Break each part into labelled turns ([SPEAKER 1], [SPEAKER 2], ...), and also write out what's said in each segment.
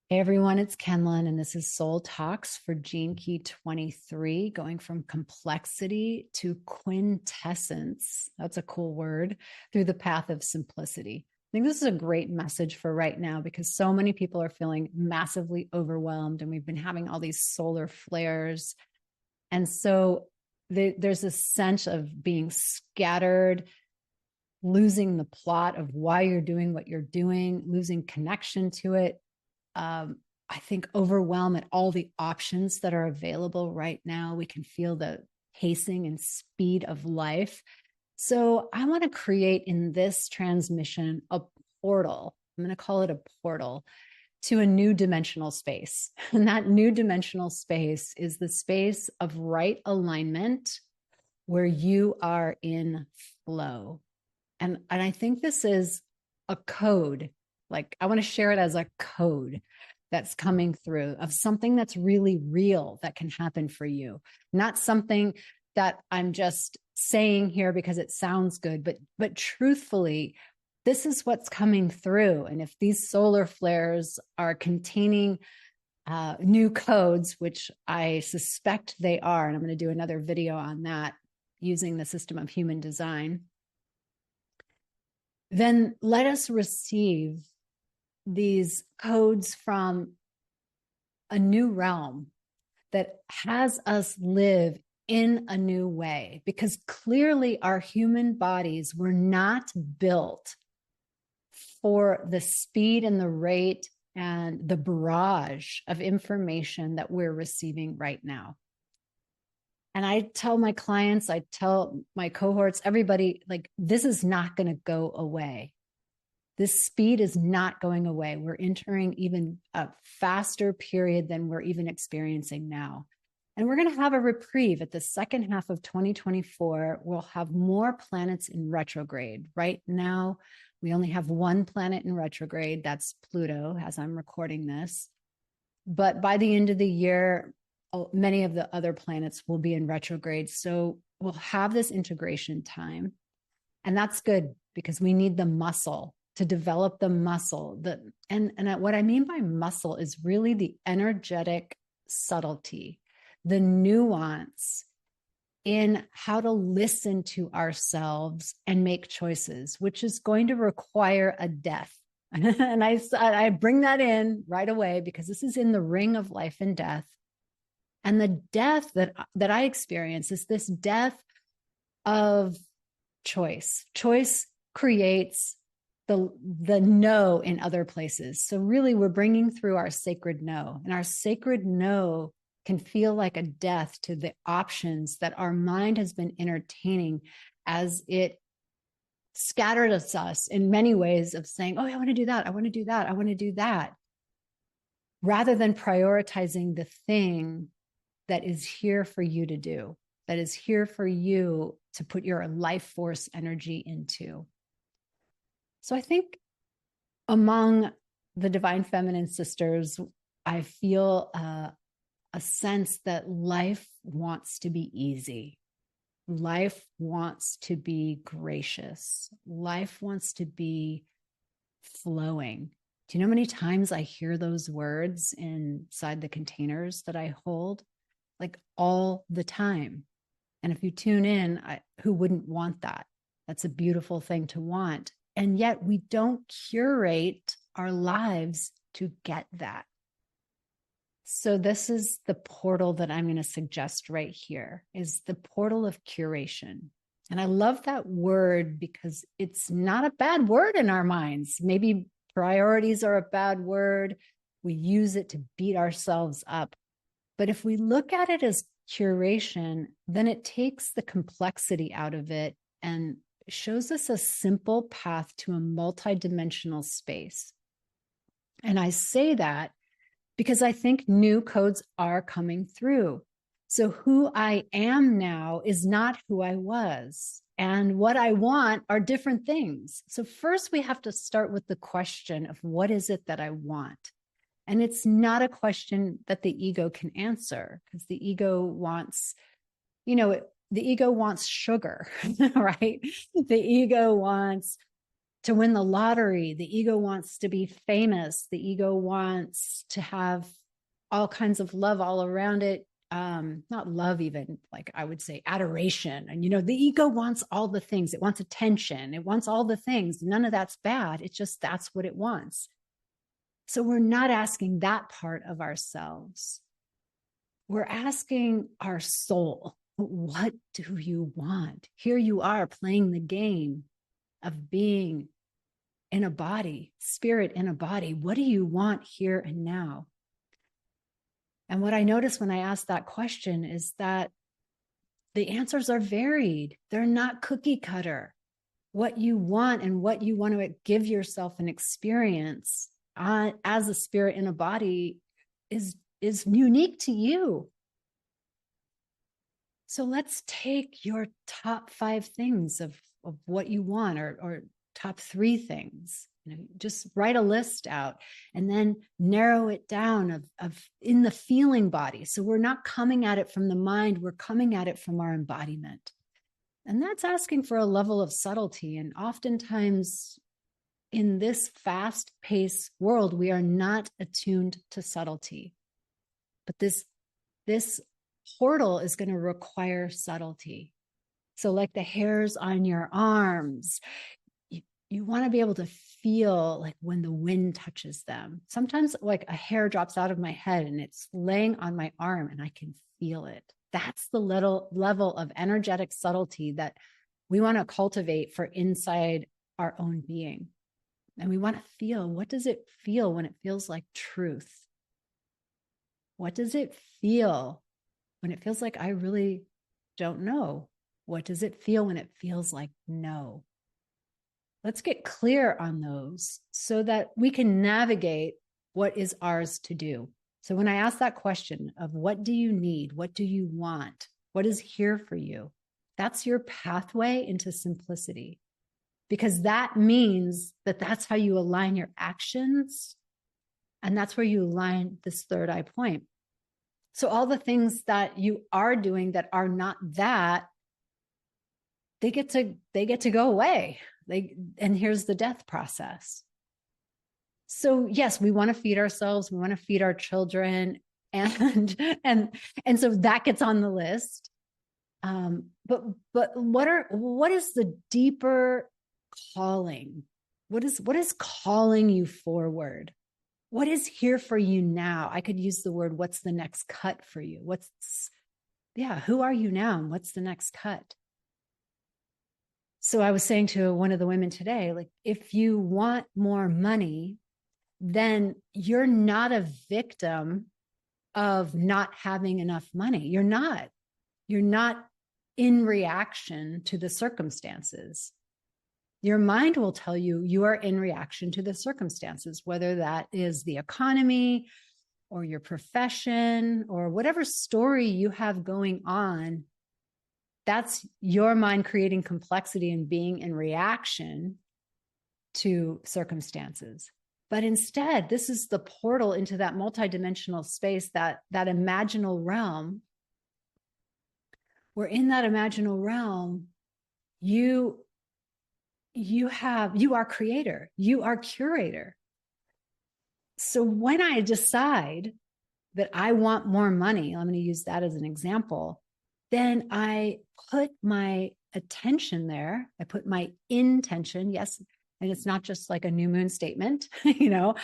[SPEAKER 1] Hey everyone, it's Kenlon, and this is Soul Talks for Gene Key 23, going from complexity to quintessence. That's a cool word, through the path of simplicity. I think this is a great message for right now because so many people are feeling massively overwhelmed, and we've been having all these solar flares. And so there's a sense of being scattered, losing the plot of why you're doing what you're doing, losing connection to it. I think overwhelm at all the options that are available right now. We can feel the pacing and speed of life. So I want to create in this transmission a portal. I'm going to call it a portal to a new dimensional space. And that new dimensional space is the space of right alignment where you are in flow. And I think this is a code. Like, I want to share it as a code that's coming through of something that's really real that can happen for you, not something that I'm just saying here because it sounds good, but truthfully, this is what's coming through. And if these solar flares are containing new codes, which I suspect they are, and I'm going to do another video on that using the system of human design, then let us receive these codes from a new realm that has us live in a new way, because clearly our human bodies were not built for the speed and the rate and the barrage of information that we're receiving right now. And I tell my clients, I tell my cohorts, everybody, like, this is not going to go away. This speed is not going away. We're entering even a faster period than we're even experiencing now. And we're going to have a reprieve at the second half of 2024. We'll have more planets in retrograde. Right now, we only have one planet in retrograde. That's Pluto, as I'm recording this. But by the end of the year, many of the other planets will be in retrograde. So we'll have this integration time. And that's good because we need the muscle to develop the muscle. And what I mean by muscle is really the energetic subtlety, the nuance in how to listen to ourselves and make choices, which is going to require a death. And I bring that in right away because this is in the ring of life and death. And the death that I experience is this death of choice. Choice creates the no in other places. So really, we're bringing through our sacred no. And our sacred no can feel like a death to the options that our mind has been entertaining as it scattered us in many ways of saying, oh, I want to do that. I want to do that. I want to do that. Rather than prioritizing the thing that is here for you to do, that is here for you to put your life force energy into. So I think among the Divine Feminine sisters, I feel a sense that life wants to be easy. Life wants to be gracious. Life wants to be flowing. Do you know how many times I hear those words inside the containers that I hold? Like all the time. And if you tune in, who wouldn't want that? That's a beautiful thing to want. And yet we don't curate our lives to get that. So this is the portal that I'm going to suggest right here, is the portal of curation. And I love that word because it's not a bad word in our minds. Maybe priorities are a bad word. We use it to beat ourselves up. But if we look at it as curation, then it takes the complexity out of it and shows us a simple path to a multidimensional space. And I say that because I think new codes are coming through. So who I am now is not who I was. And what I want are different things. So first we have to start with the question of what is it that I want? And it's not a question that the ego can answer because the ego wants, the ego wants sugar, right? The ego wants to win the lottery. The ego wants to be famous. The ego wants to have all kinds of love all around it. Not love, even, like I would say adoration. And, the ego wants all the things. It wants attention. It wants all the things. None of that's bad. It's just, that's what it wants. So we're not asking that part of ourselves. We're asking our soul, what do you want? Here you are playing the game of being in a body, spirit in a body. What do you want here and now? And what I notice when I ask that question is that the answers are varied. They're not cookie cutter. What you want and what you want to give yourself an experience as a spirit in a body is unique to you. So let's take your top 5 things of what you want, or top 3 things. Just write a list out and then narrow it down of in the feeling body. So we're not coming at it from the mind, we're coming at it from our embodiment. And that's asking for a level of subtlety. And oftentimes in this fast-paced world, we are not attuned to subtlety. But this portal is going to require subtlety. So like the hairs on your arms, you want to be able to feel like when the wind touches them. Sometimes like a hair drops out of my head and it's laying on my arm and I can feel it. That's the little level of energetic subtlety that we want to cultivate for inside our own being. And we want to feel, what does it feel when it feels like truth? What does it feel when it feels like I really don't know? What does it feel when it feels like no? Let's get clear on those so that we can navigate what is ours to do. So when I ask that question of what do you need? What do you want? What is here for you? That's your pathway into simplicity, because that means that that's how you align your actions. And that's where you align this third eye point. So all the things that you are doing that are not that, they get to go away. And here's the death process. So yes, we want to feed ourselves, we want to feed our children, and so that gets on the list. But what is the deeper calling? What is calling you forward? What is here for you now? I could use the word, what's the next cut for you? Who are you now? And what's the next cut? So I was saying to one of the women today, like, if you want more money, then you're not a victim of not having enough money. You're not in reaction to the circumstances. Your mind will tell you you are in reaction to the circumstances, whether that is the economy or your profession or whatever story you have going on. That's your mind creating complexity and being in reaction to circumstances. But instead, this is the portal into that multidimensional space, that imaginal realm. Where in that imaginal realm, you are creator, you are curator. So when I decide that I want more money, I'm going to use that as an example, then I put my attention there. I put my intention, yes. And it's not just like a new moon statement, I'm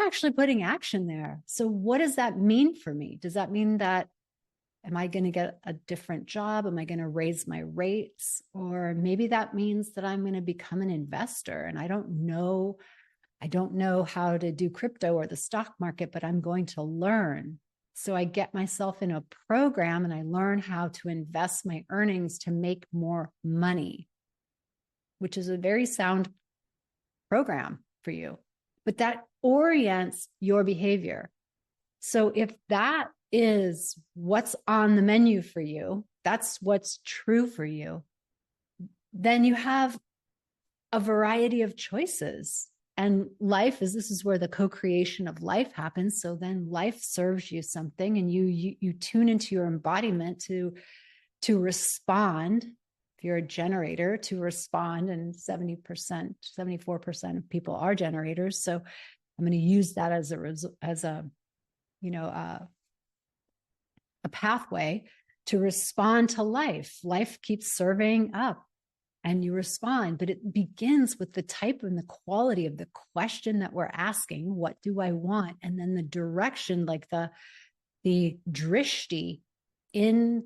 [SPEAKER 1] actually putting action there. So what does that mean for me? Does that mean that, am I going to get a different job? Am I going to raise my rates? Or maybe that means that I'm going to become an investor, and I don't know how to do crypto or the stock market, but I'm going to learn. So I get myself in a program and I learn how to invest my earnings to make more money, which is a very sound program for you, but that orients your behavior. So if that is what's on the menu for you, that's what's true for you, then you have a variety of choices. And this is where the co-creation of life happens. So then life serves you something, and you tune into your embodiment to respond if you're a generator, to respond, and 70%, 74% of people are generators. So I'm going to use that as a pathway to respond to life. Life keeps serving up and you respond, but it begins with the type and the quality of the question that we're asking. What do I want? And then the direction, like the drishti in,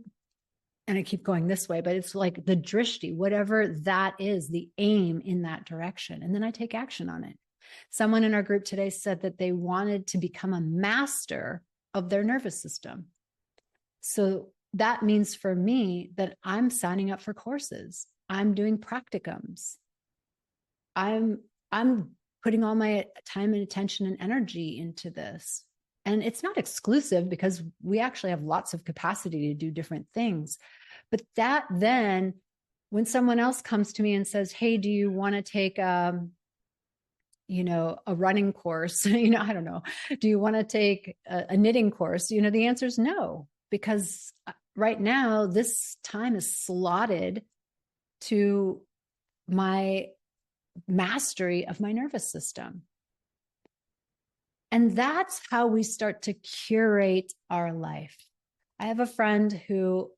[SPEAKER 1] and I keep going this way, but it's like the drishti, whatever that is, the aim in that direction. And then I take action on it. Someone in our group today said that they wanted to become a master of their nervous system. So that means for me that I'm signing up for courses. I'm doing practicums. I'm putting all my time and attention and energy into this. And it's not exclusive because we actually have lots of capacity to do different things. But that then, when someone else comes to me and says, hey, do you want to take a running course? I don't know. Do you want to take a knitting course? The answer is no, because right now this time is slotted to my mastery of my nervous system. And that's how we start to curate our life. I have a friend who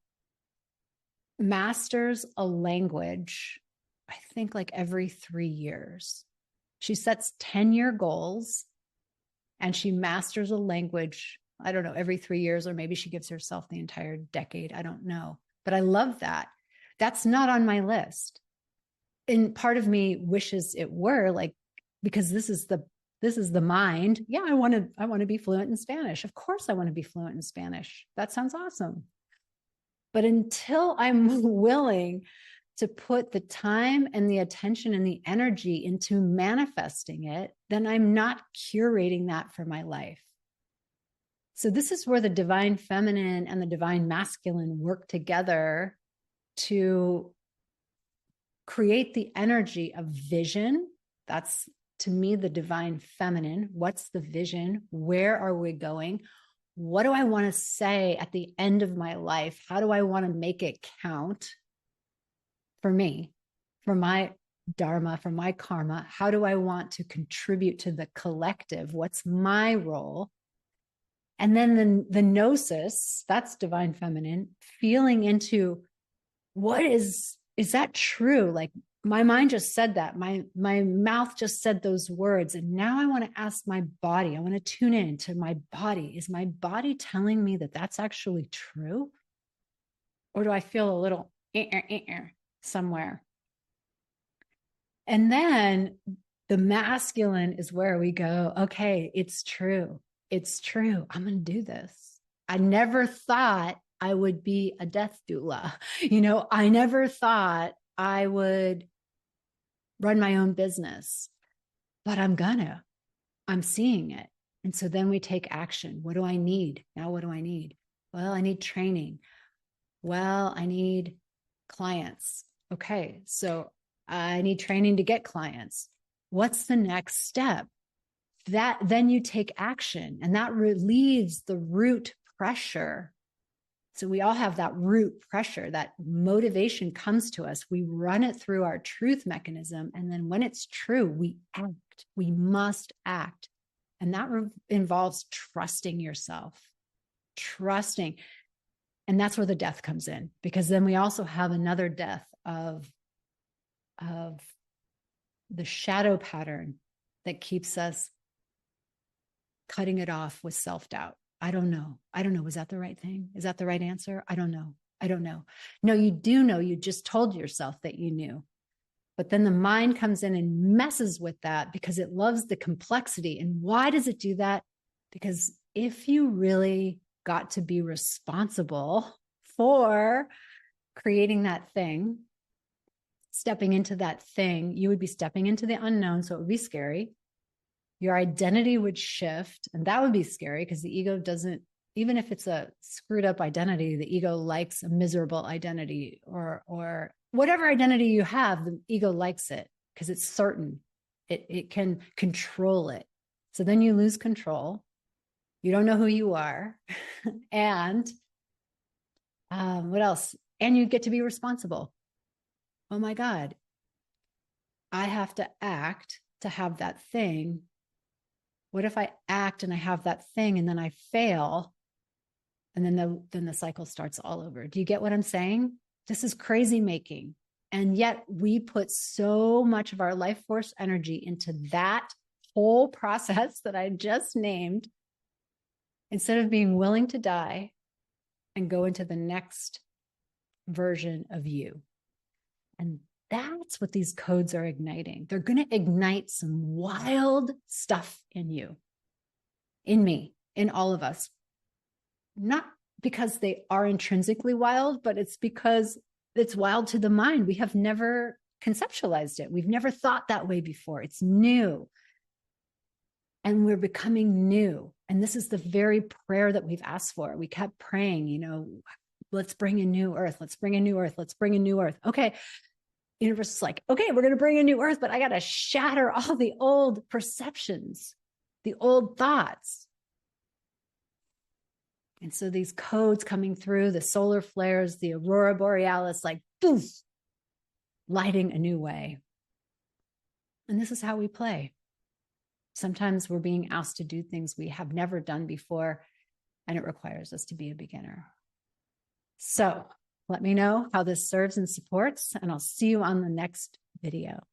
[SPEAKER 1] masters a language, I think like every 3 years. She sets 10-year goals and she masters a language, I don't know, every 3 years, or maybe she gives herself the entire decade. I don't know. But I love that. That's not on my list. And part of me wishes it were, like, because this is the mind. Yeah, I want to be fluent in Spanish. Of course I want to be fluent in Spanish. That sounds awesome. But until I'm willing to put the time and the attention and the energy into manifesting it, then I'm not curating that for my life. So this is where the divine feminine and the divine masculine work together to create the energy of vision. That's, to me, the divine feminine. What's the vision? Where are we going? What do I want to say at the end of my life? How do I want to make it count for me, for my dharma, for my karma? How do I want to contribute to the collective? What's my role? And then the gnosis, that's divine feminine, feeling into what is that true? Like, my mind just said that. My mouth just said those words. And now I want to ask my body. I want to tune in to my body. Is my body telling me that that's actually true? Or do I feel a little somewhere? And then the masculine is where we go, okay, it's true. It's true. I'm going to do this. I never thought I would be a death doula. I never thought I would run my own business, but I'm seeing it. And so then we take action. What do I need? Now, what do I need? Well, I need training. Well, I need clients. Okay. So I need training to get clients. What's the next step? That then you take action, and that relieves the root pressure. So we all have that root pressure, that motivation comes to us. We run it through our truth mechanism. And then when it's true, we act. We must act. And that involves trusting yourself, trusting. And that's where the death comes in, because then we also have another death of the shadow pattern that keeps us cutting it off with self-doubt. I don't know. Was that the right thing? Is that the right answer? I don't know. No, you do know. You just told yourself that you knew. But then the mind comes in and messes with that because it loves the complexity. And why does it do that? Because if you really got to be responsible for creating that thing, stepping into that thing, you would be stepping into the unknown. So it would be scary. Your identity would shift, and that would be scary because the ego doesn't, even if it's a screwed up identity, the ego likes a miserable identity, or whatever identity you have, the ego likes it because it's certain. It can control it. So then you lose control. You don't know who you are. And what else? And you get to be responsible. oh my God, I have to act to have that thing. What if I act and I have that thing and then I fail? And then the cycle starts all over. Do you get what I'm saying? This is crazy making. And yet we put so much of our life force energy into that whole process that I just named, instead of being willing to die and go into the next version of you. And that's what these codes are igniting. They're going to ignite some wild stuff in you, in me, in all of us. Not because they are intrinsically wild, but it's because it's wild to the mind. We have never conceptualized it. We've never thought that way before. It's new. And we're becoming new. And this is the very prayer that we've asked for. We kept praying, you know, let's bring a new earth. Let's bring a new earth. Let's bring a new earth. Okay. Universe is like, okay, we're going to bring a new earth, but I got to shatter all the old perceptions, the old thoughts. And so these codes coming through, the solar flares, the aurora borealis, like poof, lighting a new way. And this is how we play. Sometimes we're being asked to do things we have never done before, and it requires us to be a beginner. So let me know how this serves and supports, and I'll see you on the next video.